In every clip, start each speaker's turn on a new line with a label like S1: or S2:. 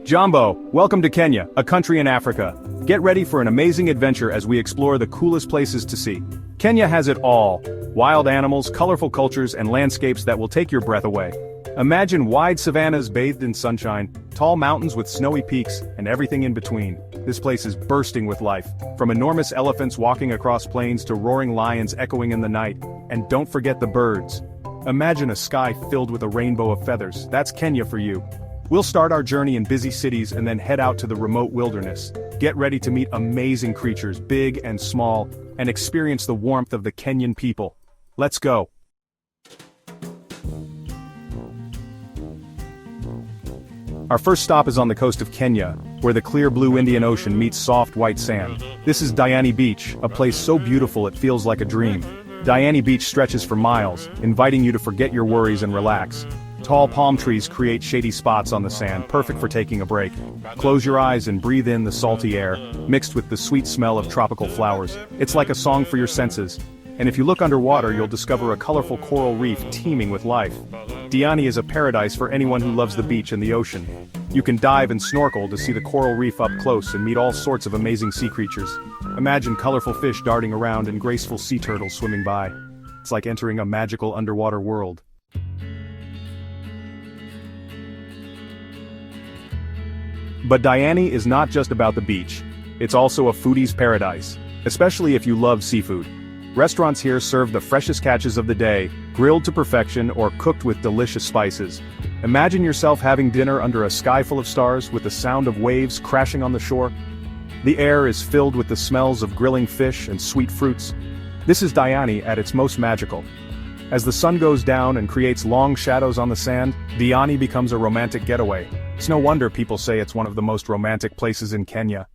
S1: Jambo, welcome to Kenya, a country in Africa. Get ready for an amazing adventure as we explore the coolest places to see. Kenya has it all: wild animals, colorful cultures, and landscapes that will take your breath away. Imagine wide savannas bathed in sunshine, tall mountains with snowy peaks, and everything in between. This place is bursting with life, from enormous elephants walking across plains to roaring lions echoing in the night. And don't forget the birds. Imagine a sky filled with a rainbow of feathers. That's Kenya for you. We'll start our journey in busy cities and then head out to the remote wilderness. Get ready to meet amazing creatures, big and small, and experience the warmth of the Kenyan people. Let's go. Our first stop is on the coast of Kenya, where the clear blue Indian Ocean meets soft white sand. This is Diani Beach, a place so beautiful it feels like a dream. Diani Beach stretches for miles, inviting you to forget your worries and relax. Tall palm trees create shady spots on the sand, perfect for taking a break. Close your eyes and breathe in the salty air, mixed with the sweet smell of tropical flowers. It's like a song for your senses. And if you look underwater, you'll discover a colorful coral reef teeming with life. Diani is a paradise for anyone who loves the beach and the ocean. You can dive and snorkel to see the coral reef up close and meet all sorts of amazing sea creatures. Imagine colorful fish darting around and graceful sea turtles swimming by. It's like entering a magical underwater world. But Diani is not just about the beach. It's also a foodie's paradise, especially if you love seafood. Restaurants here serve the freshest catches of the day, grilled to perfection or cooked with delicious spices. Imagine yourself having dinner under a sky full of stars with the sound of waves crashing on the shore. The air is filled with the smells of grilling fish and sweet fruits. This is Diani at its most magical. As the sun goes down and creates long shadows on the sand, Diani becomes a romantic getaway. It's no wonder people say it's one of the most romantic places in Kenya.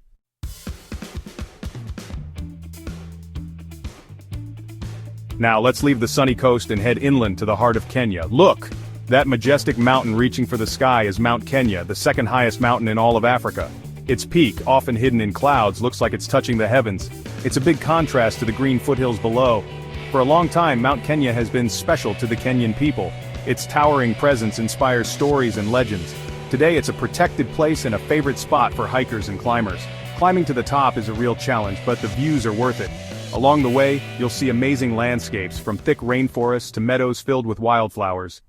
S1: Now let's leave the sunny coast and head inland to the heart of Kenya. Look! That majestic mountain reaching for the sky is Mount Kenya, the second highest mountain in all of Africa. Its peak, often hidden in clouds, looks like it's touching the heavens. It's a big contrast to the green foothills below. For a long time, Mount Kenya has been special to the Kenyan people. Its towering presence inspires stories and legends. Today it's a protected place and a favorite spot for hikers and climbers. Climbing to the top is a real challenge, but the views are worth it. Along the way, you'll see amazing landscapes, from thick rainforests to meadows filled with wildflowers.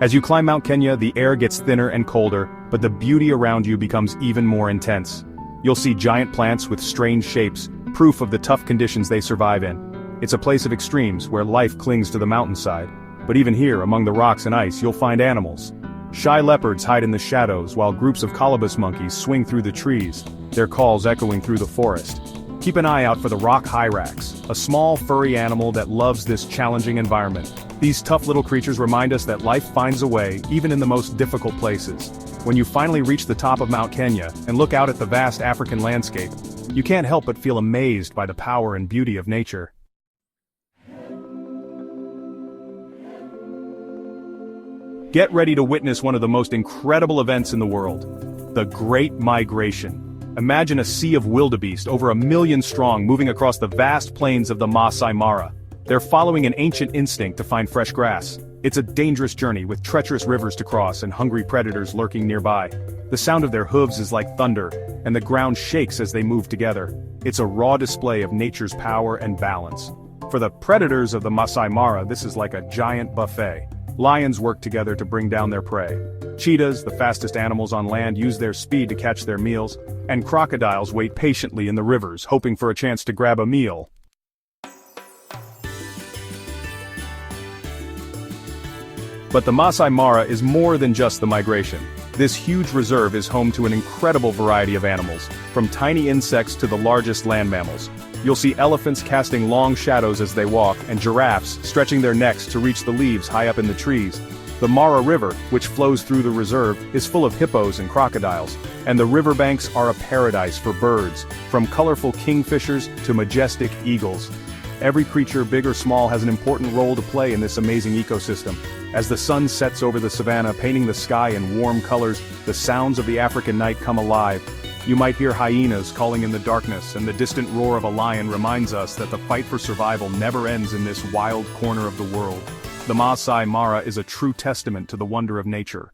S1: As you climb Mount Kenya, the air gets thinner and colder, but the beauty around you becomes even more intense. You'll see giant plants with strange shapes, proof of the tough conditions they survive in. It's a place of extremes, where life clings to the mountainside. But even here, among the rocks and ice, you'll find animals. Shy leopards hide in the shadows, while groups of colobus monkeys swing through the trees, their calls echoing through the forest. Keep an eye out for the rock hyrax, a small furry animal that loves this challenging environment. These tough little creatures remind us that life finds a way, even in the most difficult places. When you finally reach the top of Mount Kenya, and look out at the vast African landscape, you can't help but feel amazed by the power and beauty of nature. Get ready to witness one of the most incredible events in the world: the Great Migration. Imagine a sea of wildebeest, over 1 million strong, moving across the vast plains of the Maasai Mara. They're following an ancient instinct to find fresh grass. It's a dangerous journey, with treacherous rivers to cross and hungry predators lurking nearby. The sound of their hooves is like thunder, and the ground shakes as they move together. It's a raw display of nature's power and balance. For the predators of the Maasai Mara, this is like a giant buffet. Lions work together to bring down their prey. Cheetahs, the fastest animals on land, use their speed to catch their meals, and crocodiles wait patiently in the rivers, hoping for a chance to grab a meal. But the Maasai Mara is more than just the migration. This huge reserve is home to an incredible variety of animals, from tiny insects to the largest land mammals. You'll see elephants casting long shadows as they walk, and giraffes stretching their necks to reach the leaves high up in the trees. The Mara River, which flows through the reserve, is full of hippos and crocodiles, and the riverbanks are a paradise for birds, from colorful kingfishers to majestic eagles. Every creature, big or small, has an important role to play in this amazing ecosystem. As the sun sets over the savanna, painting the sky in warm colors, the sounds of the African night come alive. You might hear hyenas calling in the darkness, and the distant roar of a lion reminds us that the fight for survival never ends in this wild corner of the world. The Maasai Mara is a true testament to the wonder of nature.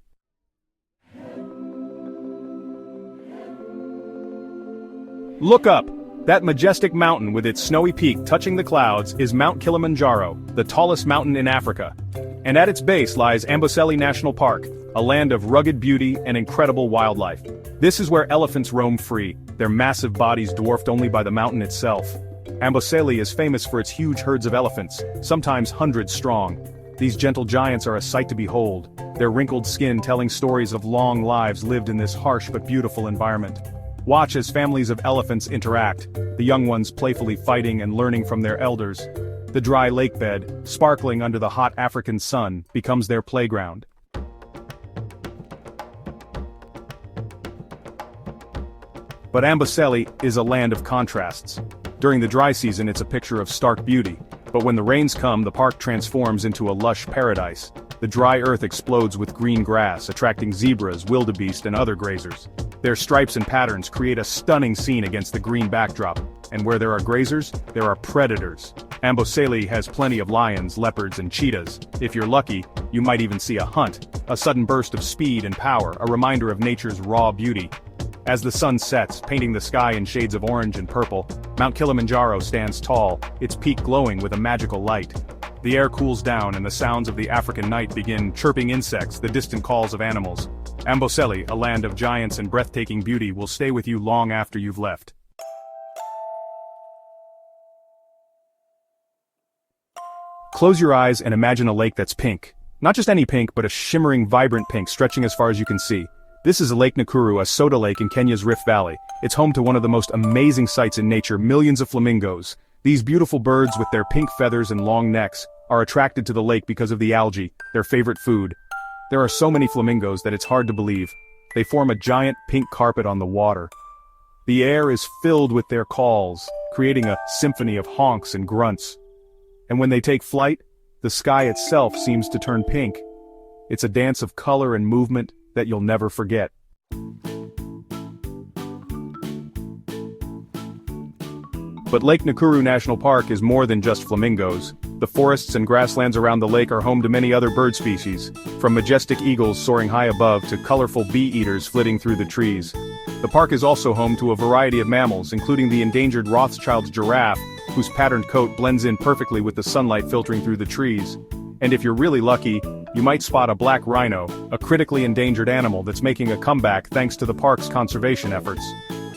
S1: Look up! That majestic mountain with its snowy peak touching the clouds is Mount Kilimanjaro, the tallest mountain in Africa. And at its base lies Amboseli National Park, a land of rugged beauty and incredible wildlife. This is where elephants roam free, their massive bodies dwarfed only by the mountain itself. Amboseli is famous for its huge herds of elephants, sometimes hundreds strong. These gentle giants are a sight to behold, their wrinkled skin telling stories of long lives lived in this harsh but beautiful environment. Watch as families of elephants interact, the young ones playfully fighting and learning from their elders. The dry lake bed, sparkling under the hot African sun, becomes their playground. But Amboseli is a land of contrasts. During the dry season it's a picture of stark beauty, but when the rains come the park transforms into a lush paradise. The dry earth explodes with green grass, attracting zebras, wildebeest and other grazers. Their stripes and patterns create a stunning scene against the green backdrop, and where there are grazers, there are predators. Amboseli has plenty of lions, leopards and cheetahs. If you're lucky, you might even see a hunt, a sudden burst of speed and power, a reminder of nature's raw beauty. As the sun sets, painting the sky in shades of orange and purple, Mount Kilimanjaro stands tall, its peak glowing with a magical light. The air cools down and the sounds of the African night begin, chirping insects, the distant calls of animals. Amboseli, a land of giants and breathtaking beauty, will stay with you long after you've left. Close your eyes and imagine a lake that's pink. Not just any pink, but a shimmering, vibrant pink stretching as far as you can see. This is Lake Nakuru, a soda lake in Kenya's Rift Valley. It's home to one of the most amazing sights in nature, millions of flamingos. These beautiful birds with their pink feathers and long necks are attracted to the lake because of the algae, their favorite food. There are so many flamingos that it's hard to believe. They form a giant pink carpet on the water. The air is filled with their calls, creating a symphony of honks and grunts. And when they take flight, the sky itself seems to turn pink. It's a dance of color and movement that you'll never forget. But Lake Nakuru National Park is more than just flamingos. The forests and grasslands around the lake are home to many other bird species, from majestic eagles soaring high above to colorful bee-eaters flitting through the trees. The park is also home to a variety of mammals, including the endangered Rothschild's giraffe, whose patterned coat blends in perfectly with the sunlight filtering through the trees. And if you're really lucky, you might spot a black rhino, a critically endangered animal that's making a comeback thanks to the park's conservation efforts.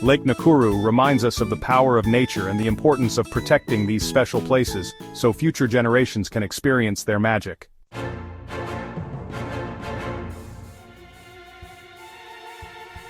S1: Lake Nakuru reminds us of the power of nature and the importance of protecting these special places, so future generations can experience their magic.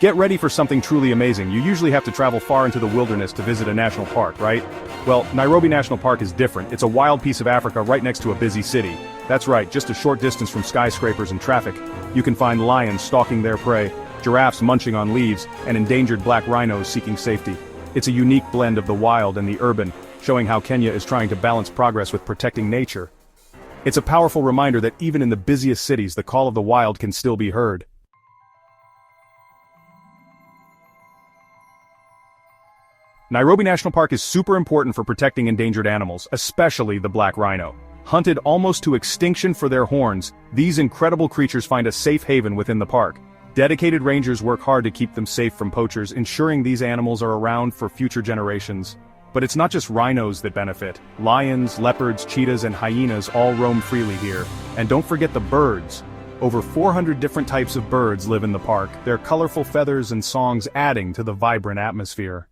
S1: Get ready for something truly amazing. You usually have to travel far into the wilderness to visit a national park, right? Well, Nairobi National Park is different. It's a wild piece of Africa right next to a busy city. That's right, just a short distance from skyscrapers and traffic. You can find lions stalking their prey, giraffes munching on leaves, and endangered black rhinos seeking safety. It's a unique blend of the wild and the urban, showing how Kenya is trying to balance progress with protecting nature. It's a powerful reminder that even in the busiest cities, the call of the wild can still be heard. Nairobi National Park is super important for protecting endangered animals, especially the black rhino. Hunted almost to extinction for their horns, these incredible creatures find a safe haven within the park. Dedicated rangers work hard to keep them safe from poachers, ensuring these animals are around for future generations. But it's not just rhinos that benefit. Lions, leopards, cheetahs, and hyenas all roam freely here. And don't forget the birds. Over 400 different types of birds live in the park, their colorful feathers and songs adding to the vibrant atmosphere.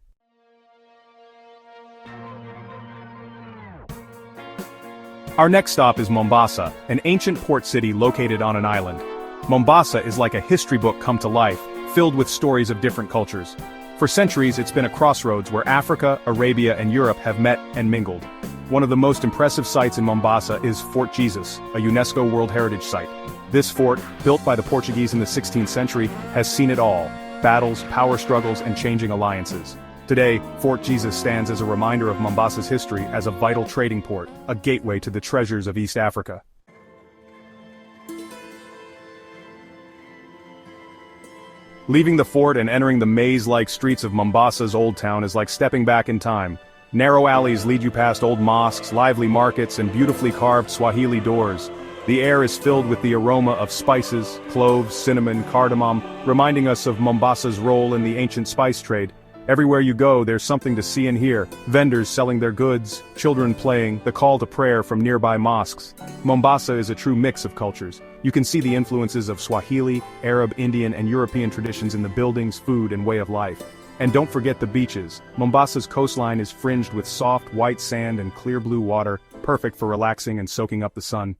S1: Our next stop is Mombasa, an ancient port city located on an island. Mombasa is like a history book come to life, filled with stories of different cultures. For centuries it's been a crossroads where Africa, Arabia and Europe have met and mingled. One of the most impressive sights in Mombasa is Fort Jesus, a UNESCO World Heritage Site. This fort, built by the Portuguese in the 16th century, has seen it all: battles, power struggles and changing alliances. Today, Fort Jesus stands as a reminder of Mombasa's history as a vital trading port, a gateway to the treasures of East Africa. Leaving the fort and entering the maze-like streets of Mombasa's Old Town is like stepping back in time. Narrow alleys lead you past old mosques, lively markets, and beautifully carved Swahili doors. The air is filled with the aroma of spices, cloves, cinnamon, cardamom, reminding us of Mombasa's role in the ancient spice trade. Everywhere you go, there's something to see and hear. Vendors selling their goods, children playing, the call to prayer from nearby mosques. Mombasa is a true mix of cultures. You can see the influences of Swahili, Arab, Indian, and European traditions in the buildings, food, and way of life. And don't forget the beaches. Mombasa's coastline is fringed with soft, white sand and clear blue water, perfect for relaxing and soaking up the sun.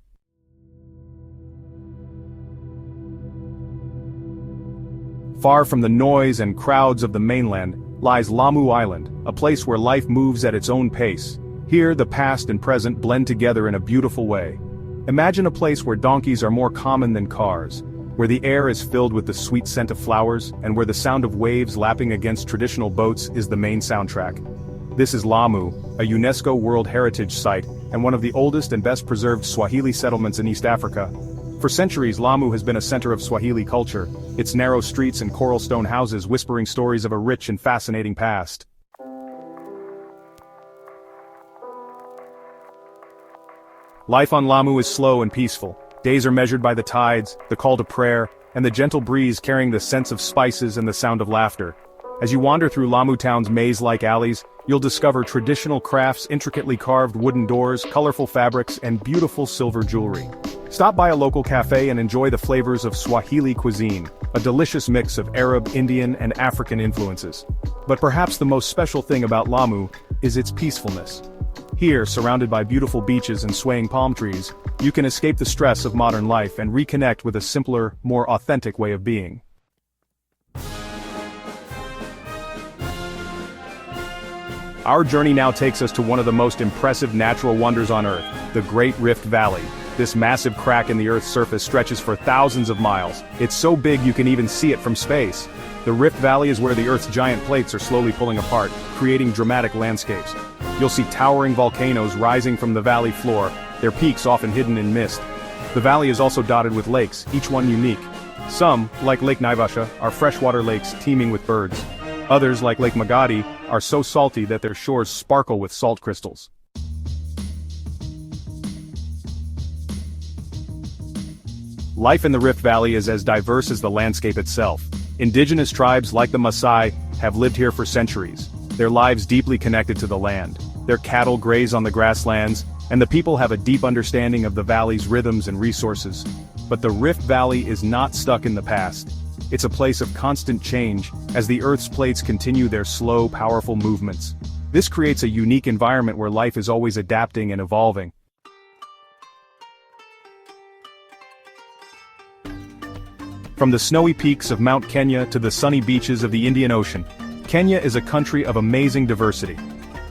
S1: Far from the noise and crowds of the mainland, lies Lamu Island, a place where life moves at its own pace. Here, the past and present blend together in a beautiful way. Imagine a place where donkeys are more common than cars, where the air is filled with the sweet scent of flowers, and where the sound of waves lapping against traditional boats is the main soundtrack. This is Lamu, a UNESCO World Heritage Site, and one of the oldest and best preserved Swahili settlements in East Africa. For centuries, Lamu has been a center of Swahili culture, its narrow streets and coral stone houses whispering stories of a rich and fascinating past. Life on Lamu is slow and peaceful. Days are measured by the tides, the call to prayer, and the gentle breeze carrying the scents of spices and the sound of laughter. As you wander through Lamu town's maze-like alleys, you'll discover traditional crafts, intricately carved wooden doors, colorful fabrics, and beautiful silver jewelry. Stop by a local cafe and enjoy the flavors of Swahili cuisine, a delicious mix of Arab, Indian, and African influences. But perhaps the most special thing about Lamu is its peacefulness. Here, surrounded by beautiful beaches and swaying palm trees, you can escape the stress of modern life and reconnect with a simpler, more authentic way of being. Our journey now takes us to one of the most impressive natural wonders on Earth, the Great Rift Valley. This massive crack in the Earth's surface stretches for thousands of miles. It's so big you can even see it from space. The Rift Valley is where the Earth's giant plates are slowly pulling apart, creating dramatic landscapes. You'll see towering volcanoes rising from the valley floor, their peaks often hidden in mist. The valley is also dotted with lakes, each one unique. Some, like Lake Naivasha, are freshwater lakes teeming with birds. Others, like Lake Magadi, are so salty that their shores sparkle with salt crystals. Life in the Rift Valley is as diverse as the landscape itself. Indigenous tribes like the Maasai have lived here for centuries, their lives deeply connected to the land. Their cattle graze on the grasslands, and the people have a deep understanding of the valley's rhythms and resources. But the Rift Valley is not stuck in the past. It's a place of constant change, as the Earth's plates continue their slow, powerful movements. This creates a unique environment where life is always adapting and evolving. From the snowy peaks of Mount Kenya to the sunny beaches of the Indian Ocean, Kenya is a country of amazing diversity.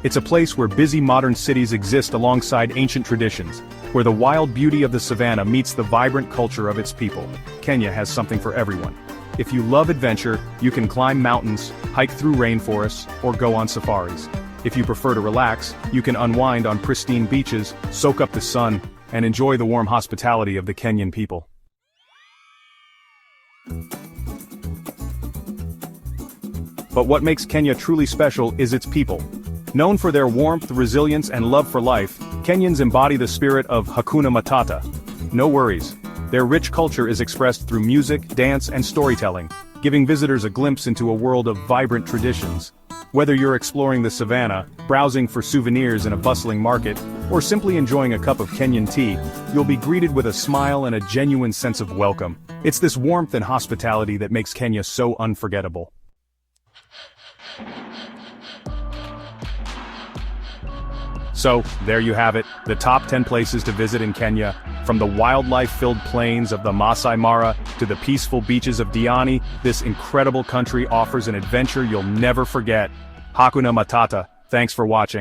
S1: It's a place where busy modern cities exist alongside ancient traditions, where the wild beauty of the savannah meets the vibrant culture of its people. Kenya has something for everyone. If you love adventure, you can climb mountains, hike through rainforests, or go on safaris. If you prefer to relax, you can unwind on pristine beaches, soak up the sun, and enjoy the warm hospitality of the Kenyan people. But what makes Kenya truly special is its people. Known for their warmth, resilience, and love for life, Kenyans embody the spirit of Hakuna Matata. No worries. Their rich culture is expressed through music, dance, and storytelling, giving visitors a glimpse into a world of vibrant traditions. Whether you're exploring the savannah, browsing for souvenirs in a bustling market, or simply enjoying a cup of Kenyan tea, you'll be greeted with a smile and a genuine sense of welcome. It's this warmth and hospitality that makes Kenya so unforgettable. So, there you have it, the top 10 places to visit in Kenya. From the wildlife-filled plains of the Maasai Mara to the peaceful beaches of Diani, this incredible country offers an adventure you'll never forget. Hakuna Matata. Thanks for watching.